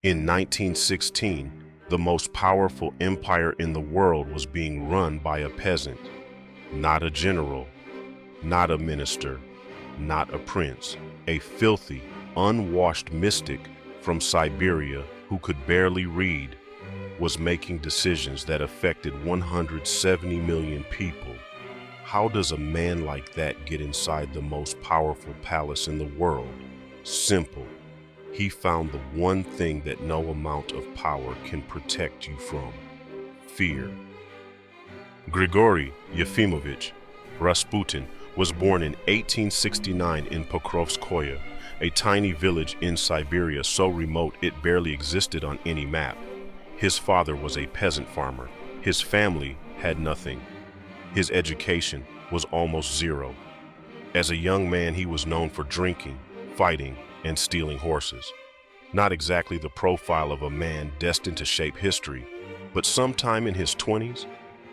In 1916, the most powerful empire in the world was being run by a peasant, not a general, not a minister, not a prince, a filthy, unwashed mystic from Siberia who could barely read, was making decisions that affected 170 million people. How does a man like that get inside the most powerful palace in the world? Simple. He found the one thing that no amount of power can protect you from: fear. Grigory Yefimovich Rasputin was born in 1869 in Pokrovskoye, a tiny village in Siberia so remote it barely existed on any map. His father was a peasant farmer. His family had nothing. His education was almost zero. As a young man, he was known for drinking, fighting, and stealing horses. Not exactly the profile of a man destined to shape history, but sometime in his 20s,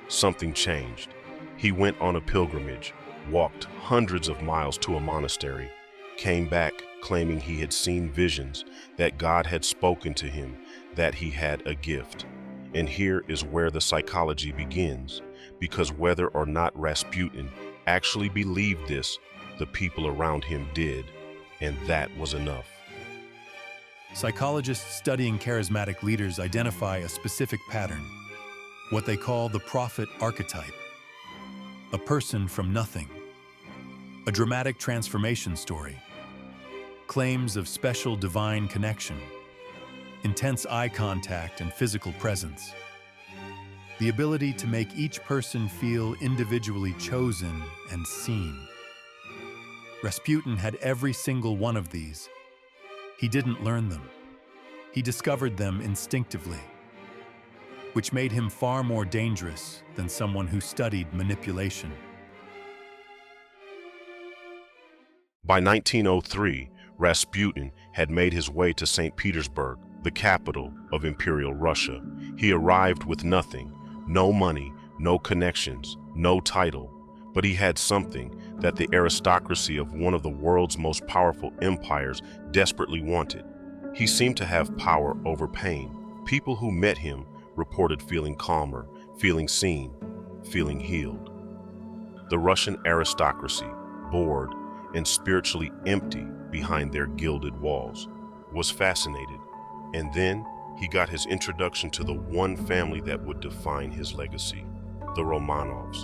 something changed. He went on a pilgrimage, walked hundreds of miles to a monastery, came back claiming he had seen visions, that God had spoken to him, that he had a gift. And here is where the psychology begins, because whether or not Rasputin actually believed this, the people around him did, and that was enough. Psychologists studying charismatic leaders identify a specific pattern, what they call the prophet archetype. A person from nothing, a dramatic transformation story, claims of special divine connection, intense eye contact and physical presence, the ability to make each person feel individually chosen and seen. Rasputin had every single one of these. He didn't learn them. He discovered them instinctively, which made him far more dangerous than someone who studied manipulation. By 1903, Rasputin had made his way to St. Petersburg, the capital of Imperial Russia. He arrived with nothing, no money, no connections, no title, but he had something that the aristocracy of one of the world's most powerful empires desperately wanted. He seemed to have power over pain. People who met him reported feeling calmer, feeling seen, feeling healed. The Russian aristocracy, bored and spiritually empty behind their gilded walls, was fascinated. And then he got his introduction to the one family that would define his legacy: the Romanovs,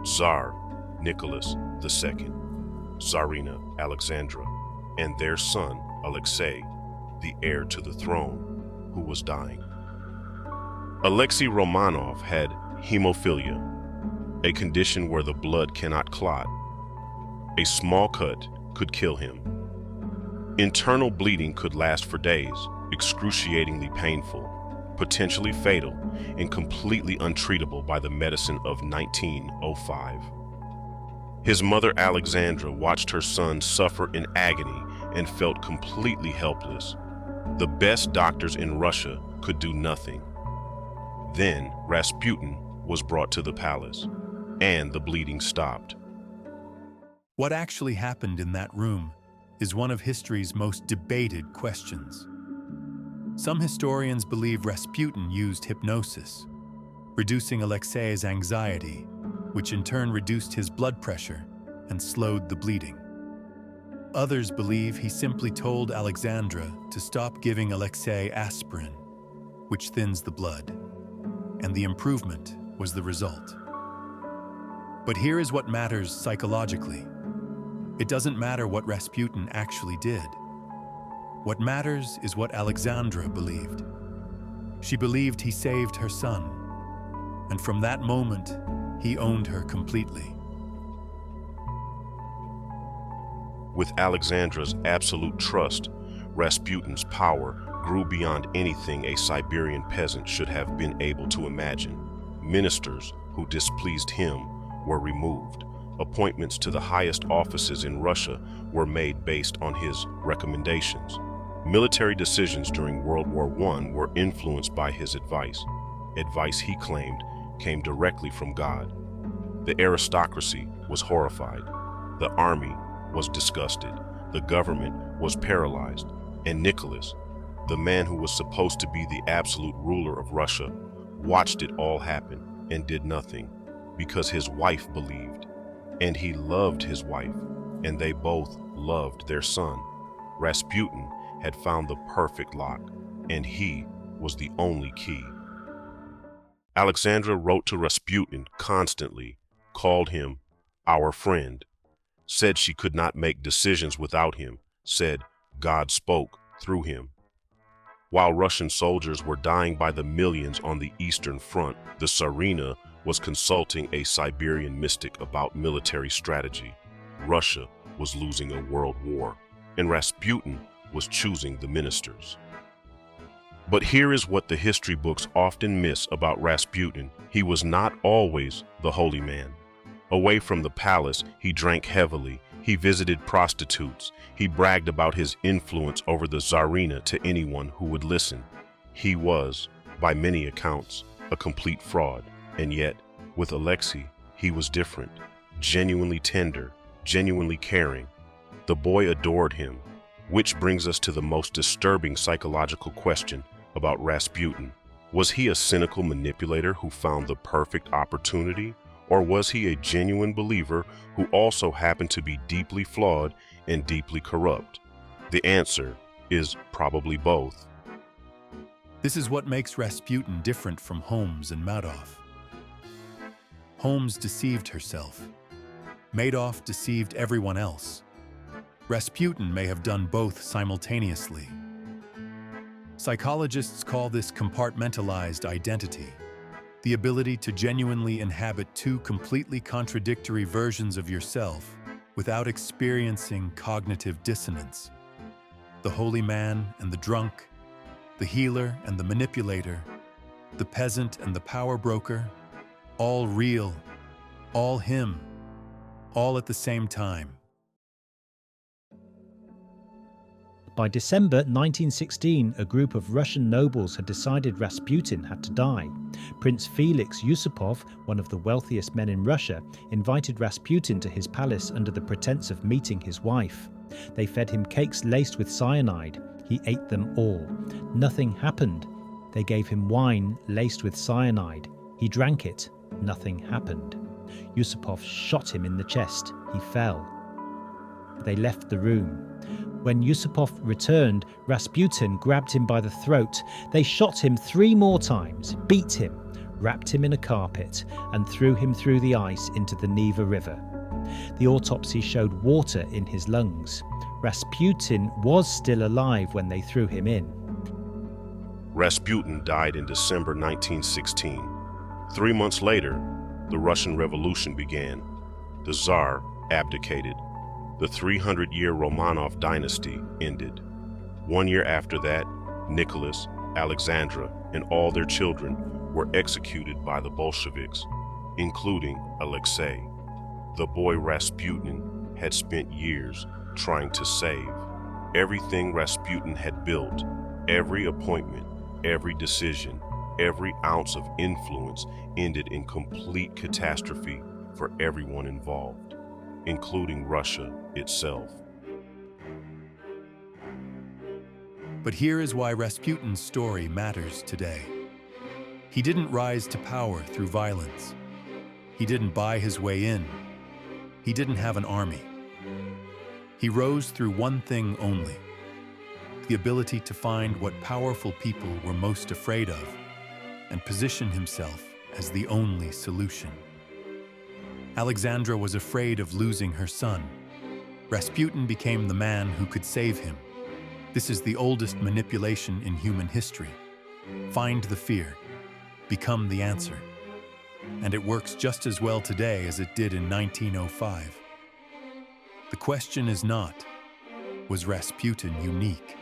Tsar Nicholas II, Tsarina Alexandra, and their son Alexei, the heir to the throne, who was dying. Alexei Romanov had hemophilia, a condition where the blood cannot clot. A small cut could kill him. Internal bleeding could last for days, excruciatingly painful, potentially fatal, and completely untreatable by the medicine of 1905. His mother Alexandra watched her son suffer in agony and felt completely helpless. The best doctors in Russia could do nothing. Then Rasputin was brought to the palace, and the bleeding stopped. What actually happened in that room is one of history's most debated questions. Some historians believe Rasputin used hypnosis, reducing Alexei's anxiety, which in turn reduced his blood pressure and slowed the bleeding. Others believe he simply told Alexandra to stop giving Alexei aspirin, which thins the blood, and the improvement was the result. But here is what matters psychologically. It doesn't matter what Rasputin actually did. What matters is what Alexandra believed. She believed he saved her son, and from that moment, he owned her completely. With Alexandra's absolute trust, Rasputin's power grew beyond anything a Siberian peasant should have been able to imagine. Ministers who displeased him were removed. Appointments to the highest offices in Russia were made based on his recommendations. Military decisions during World War I were influenced by his advice. Advice he claimed came directly from God. The aristocracy was horrified. The army was disgusted. The government was paralyzed. And Nicholas, the man who was supposed to be the absolute ruler of Russia, watched it all happen and did nothing because his wife believed, and he loved his wife, and they both loved their son. Rasputin had found the perfect lock, and he was the only key. Alexandra wrote to Rasputin constantly, called him our friend, said she could not make decisions without him, said God spoke through him. While Russian soldiers were dying by the millions on the Eastern Front, the Tsarina was consulting a Siberian mystic about military strategy. Russia was losing a world war, and Rasputin was choosing the ministers. But here is what the history books often miss about Rasputin. He was not always the holy man. Away from the palace, he drank heavily. He visited prostitutes. He bragged about his influence over the Tsarina to anyone who would listen. He was, by many accounts, a complete fraud. And yet, with Alexei, he was different, genuinely tender, genuinely caring. The boy adored him, which brings us to the most disturbing psychological question about Rasputin. Was he a cynical manipulator who found the perfect opportunity? Or was he a genuine believer who also happened to be deeply flawed and deeply corrupt? The answer is probably both. This is what makes Rasputin different from Holmes and Madoff. Holmes deceived herself. Madoff deceived everyone else. Rasputin may have done both simultaneously. Psychologists call this compartmentalized identity, the ability to genuinely inhabit two completely contradictory versions of yourself without experiencing cognitive dissonance. The holy man and the drunk, the healer and the manipulator, the peasant and the power broker, all real, all him, all at the same time. By December 1916, a group of Russian nobles had decided Rasputin had to die. Prince Felix Yusupov, one of the wealthiest men in Russia, invited Rasputin to his palace under the pretense of meeting his wife. They fed him cakes laced with cyanide. He ate them all. Nothing happened. They gave him wine laced with cyanide. He drank it. Nothing happened. Yusupov shot him in the chest. He fell. They left the room. When Yusupov returned, Rasputin grabbed him by the throat. They shot him 3 more times, beat him, wrapped him in a carpet, and threw him through the ice into the Neva River. The autopsy showed water in his lungs. Rasputin was still alive when they threw him in. Rasputin died in December 1916. 3 months later, the Russian Revolution began. The Tsar abdicated. The 300-year Romanov dynasty ended. 1 year after that, Nicholas, Alexandra, and all their children were executed by the Bolsheviks, including Alexei. The boy Rasputin had spent years trying to save. Everything Rasputin had built, every appointment, every decision, every ounce of influence ended in complete catastrophe for everyone involved, including Russia itself. But here is why Rasputin's story matters today. He didn't rise to power through violence. He didn't buy his way in. He didn't have an army. He rose through one thing only: the ability to find what powerful people were most afraid of and position himself as the only solution. Alexandra was afraid of losing her son. Rasputin became the man who could save him. This is the oldest manipulation in human history. Find the fear, become the answer. And it works just as well today as it did in 1905. The question is not, was Rasputin unique?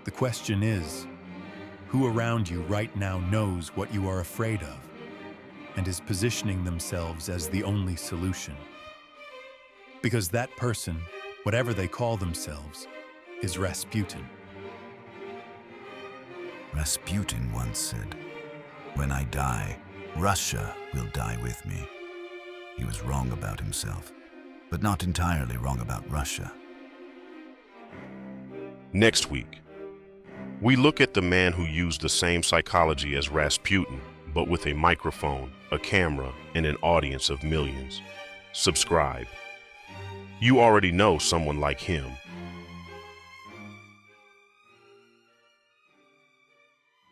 The question is, who around you right now knows what you are afraid of and is positioning themselves as the only solution? Because that person, whatever they call themselves, is Rasputin. Rasputin once said, "When I die, Russia will die with me." He was wrong about himself, but not entirely wrong about Russia. Next week, We look at the man who used the same psychology as Rasputin, but with a microphone, a camera, and an audience of millions. Subscribe. You already know someone like him.